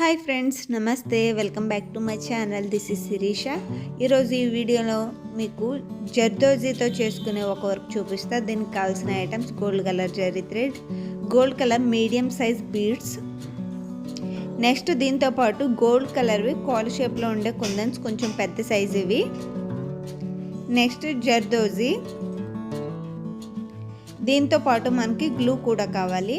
Hi friends, నమస్తే. Welcome back to my channel. This is Sirisha. ఈరోజు ఈ వీడియోలో మీకు జర్దోజీతో చేసుకునే ఒక వర్క్ చూపిస్తా. దీనికి కావాల్సిన items: gold colour zari thread, gold colour medium size beads, next దీంతో పాటు గోల్డ్ కలర్వి కాల్ షేప్లో ఉండే కుందన్స్, కొంచెం పెద్ద సైజ్ ఇవి, నెక్స్ట్ జర్దోజీ, దీంతో పాటు మనకి గ్లూ కూడా కావాలి.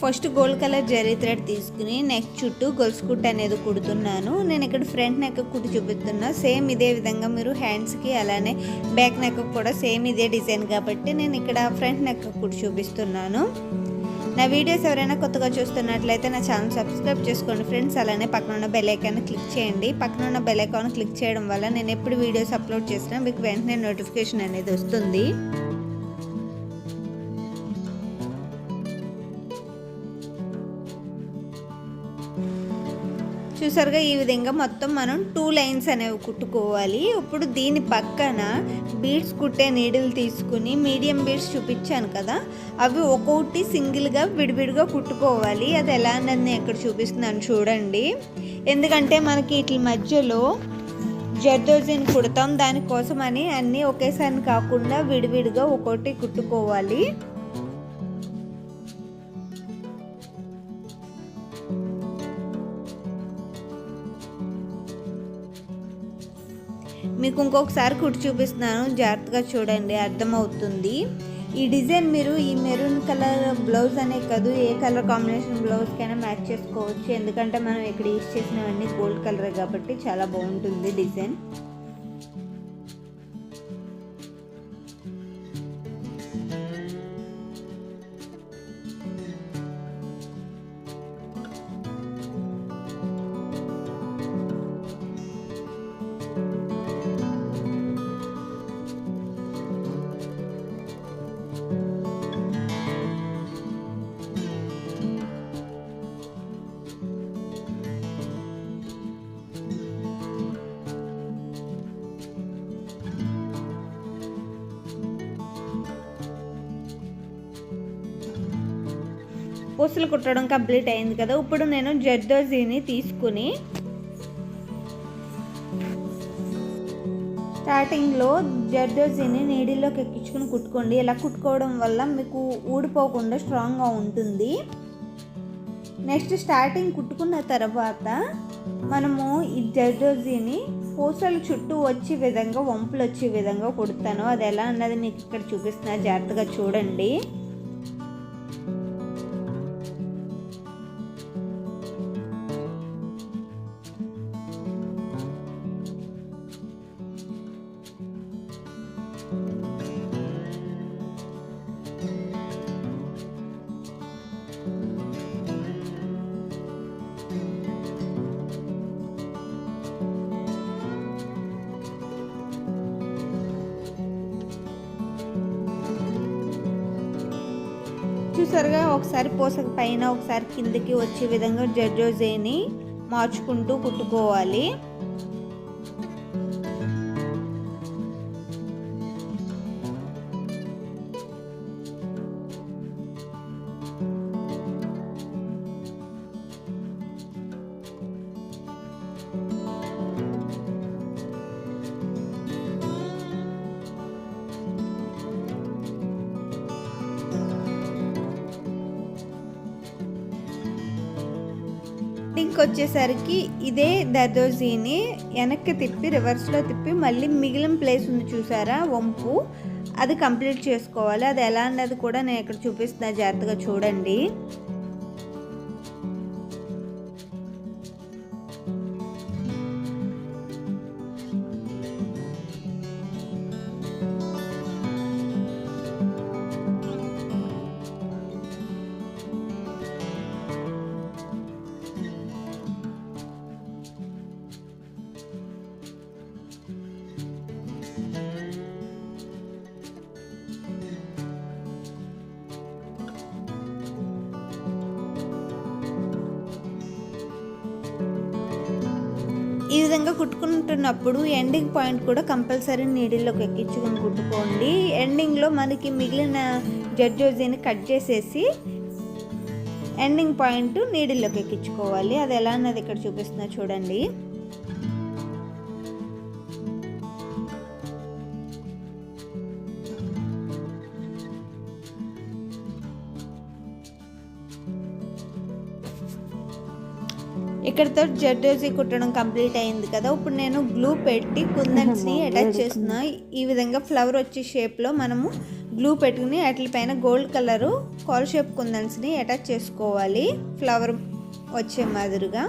First gold colour zari thread తీసుకుని నెక్ చుట్టూ గొలుసు కుట్టు అనేది కుడుతున్నాను. నేను ఇక్కడ ఫ్రంట్ నెక్ కుట్టు చూపిస్తున్నా. సేమ్ ఇదే విధంగా మీరు హ్యాండ్స్కి అలానే బ్యాక్ నెక్ కూడా సేమ్ ఇదే డిజైన్ కాబట్టి నేను ఇక్కడ ఫ్రంట్ నెక్ కుట్టు చూపిస్తున్నాను. నా వీడియోస్ ఎవరైనా కొత్తగా చూస్తున్నట్లయితే నా ఛానల్ సబ్స్క్రైబ్ చేసుకోండి ఫ్రెండ్స్. అలానే పక్కన ఉన్న బెల్ ఐకాన్ క్లిక్ చేయండి. పక్కన ఉన్న బెల్ ఐకాన్ క్లిక్ చేయడం వల్ల నేను ఎప్పుడు వీడియోస్ అప్లోడ్ చేసినా మీకు వెంటనే నోటిఫికేషన్ అనేది వస్తుంది. చూసారుగా, ఈ విధంగా మొత్తం మనం 2 లైన్స్ అనేవి కుట్టుకోవాలి. ఇప్పుడు దీని పక్కన బీడ్స్ కుట్టే నీడిల్ తీసుకుని మీడియం బీడ్స్ చూపించాను కదా, అవి ఒక్కొక్కటి సింగిల్గా విడివిడిగా కుట్టుకోవాలి. అది ఎలా అన్నది నేను ఇక్కడ చూపిస్తున్నాను చూడండి. ఎందుకంటే మనకి వీటి మధ్యలో జర్దోజీని కుడతాం, దానికోసం అని అన్నీ ఒకేసారి కాకుండా విడివిడిగా ఒక్కొక్కటి కుట్టుకోవాలి. మీకు ఇంకొకసారి కుట్టి చూపిస్తున్నాను, జాగ్రత్తగా చూడండి, అర్థమవుతుంది. ఈ డిజైన్ మీరు ఈ మెరూన్ కలర్ బ్లౌజ్ అనే కాదు, ఏ కలర్ కాంబినేషన్ బ్లౌజ్కైనా మ్యాచ్ చేసుకోవచ్చు. ఎందుకంటే మనం ఇక్కడ యూజ్ చేసినవన్నీ గోల్డ్ కలర్ కాబట్టి చాలా బాగుంటుంది డిజైన్. పూసలు కుట్టడం కంప్లీట్ అయింది కదా. ఇప్పుడు నేను జర్దోజీని తీసుకుని స్టార్టింగ్లో జర్దోజీని నీడిల్లోకి ఎక్కించుకుని కుట్టుకోండి. ఇలా కుట్టుకోవడం వల్ల మీకు ఊడిపోకుండా స్ట్రాంగ్గా ఉంటుంది. నెక్స్ట్ స్టార్టింగ్ కుట్టుకున్న తర్వాత మనము ఈ జర్దోజీని పూసలు చుట్టూ వచ్చే విధంగా, వంపులు వచ్చే విధంగా కుడతాను. అది ఎలా అన్నది మీకు ఇక్కడ చూపిస్తున్నా, జాగ్రత్తగా చూడండి. చూసారుగా, ఒకసారి పూసక పైన ఒకసారి కిందకి వచ్చే విధంగా జర్దోజీని మార్చుకుంటూ కుట్టుకోవాలి. వచ్చేసరికి ఇదే జర్దోజీని వెనక్కి తిప్పి రివర్స్లో తిప్పి మళ్ళీ మిగిలిన ప్లేస్ ఉంది చూసారా, వంపు, అది కంప్లీట్ చేసుకోవాలి. అది ఎలా అన్నది కూడా నేను ఇక్కడ చూపిస్తున్నా, జాగ్రత్తగా చూడండి. ఈ విధంగా కుట్టుకుంటున్నప్పుడు ఎండింగ్ పాయింట్ కూడా కంపల్సరీ నీడిల్లోకి ఎక్కించుకొని కుట్టుకోండి. ఎండింగ్లో మనకి మిగిలిన జర్దోజీని కట్ చేసేసి ఎండింగ్ పాయింట్ నీడిల్లోకి ఎక్కించుకోవాలి. అది ఎలా అన్నది ఇక్కడ చూపిస్తున్నా చూడండి. ఇక్కడతో జర్దోజీ కుట్టడం కంప్లీట్ అయింది కదా. ఇప్పుడు నేను గ్లూ పెట్టి కుందన్స్ని అటాచ్ చేస్తున్నా. ఈ విధంగా ఫ్లవర్ వచ్చే షేప్లో మనము గ్లూ పెట్టుకుని వాటిపైన గోల్డ్ కలరు కాల్ షేప్ కుందన్స్ని అటాచ్ చేసుకోవాలి ఫ్లవర్ వచ్చే మాదిరిగా.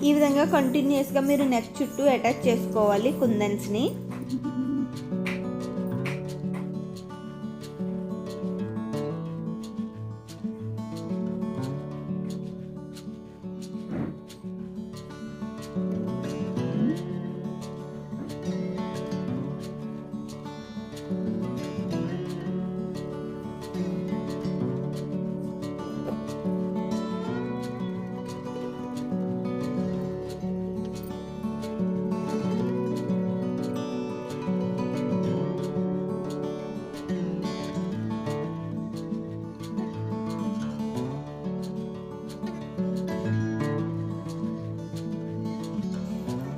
ఈ విధంగా కంటిన్యూస్గా మీరు నెక్ చుట్టూ అటాచ్ చేసుకోవాలి కుందన్స్ని.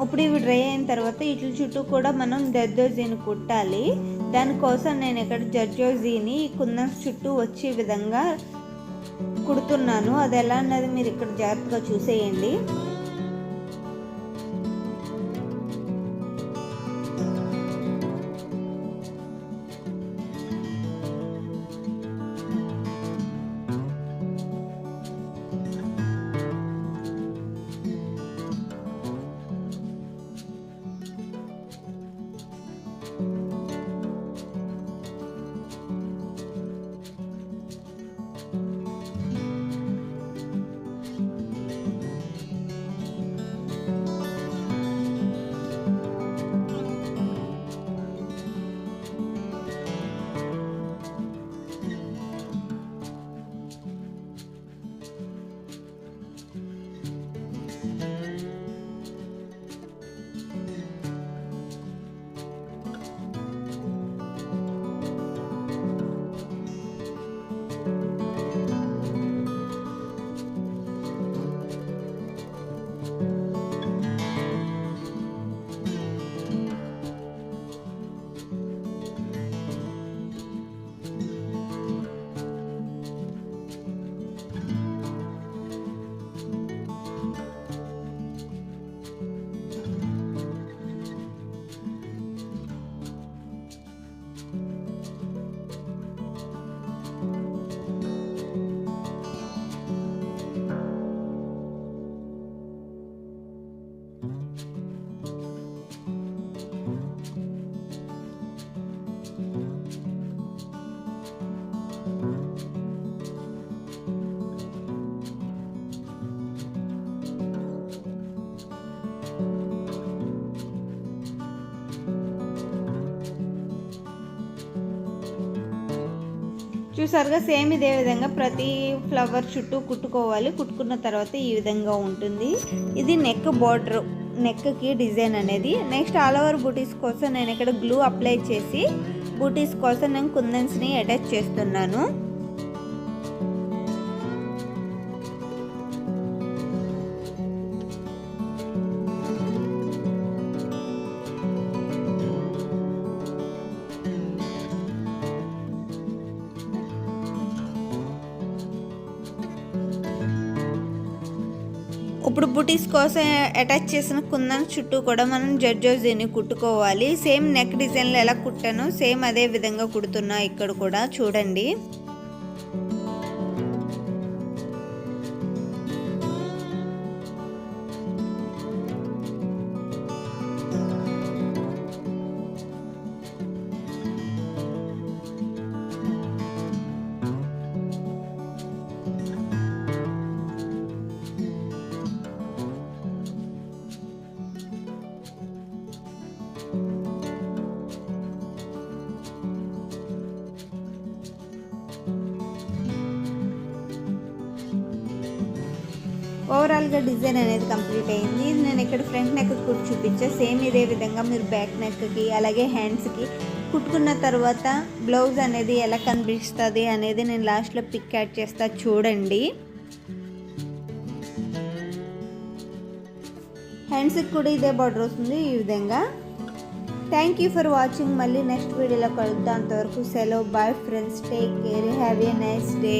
ఇప్పుడు ఇవి డ్రై అయిన తర్వాత వీటి చుట్టూ కూడా మనం జర్దోజీని కుట్టాలి. దానికోసం నేను ఇక్కడ జర్దోజీని కుందన్స్ చుట్టూ వచ్చే విధంగా కుడుతున్నాను. అది ఎలా అన్నది మీరు ఇక్కడ జాగ్రత్తగా చూసేయండి. చూసారుగా సేమ్ ఇదే విధంగా ప్రతి ఫ్లవర్ చుట్టూ కుట్టుకోవాలి. కుట్టుకున్న తర్వాత ఈ విధంగా ఉంటుంది. ఇది నెక్ బోర్డర్, నెక్కి డిజైన్ అనేది. నెక్స్ట్ ఆల్ ఓవర్ బూటీస్ కోసం నేను ఇక్కడ గ్లూ అప్లై చేసి బూటీస్ కోసం నేను కుందన్స్ని అటాచ్ చేస్తున్నాను. ఇప్పుడు బూటీస్ కోసం అటాచ్ చేసిన కుందన్ చుట్టూ కూడా మనం జర్దోజీని కుట్టుకోవాలి. సేమ్ నెక్ డిజైన్లో ఎలా కుట్టానో సేమ్ అదే విధంగా కుడుతున్నా ఇక్కడ కూడా చూడండి. ఓవరాల్గా డిజైన్ అనేది కంప్లీట్ అయింది. నేను ఇక్కడ ఫ్రంట్ నెక్ కుట్టి చూపించా. సేమ్ ఇదే విధంగా మీరు బ్యాక్ నెక్కి అలాగే హ్యాండ్స్కి కుట్టుకున్న తర్వాత బ్లౌజ్ అనేది ఎలా కనిపిస్తుంది అనేది నేను లాస్ట్లో పిక్ యాడ్ చేస్తా చూడండి. హ్యాండ్స్కి కూడా ఇదే బార్డర్ వస్తుంది ఈ విధంగా. Thank you for watching. మళ్ళీ నెక్స్ట్ వీడియోలో కలుద్దాం. అంతవరకు సెలవు. Bye friends. Take care. Have a nice day.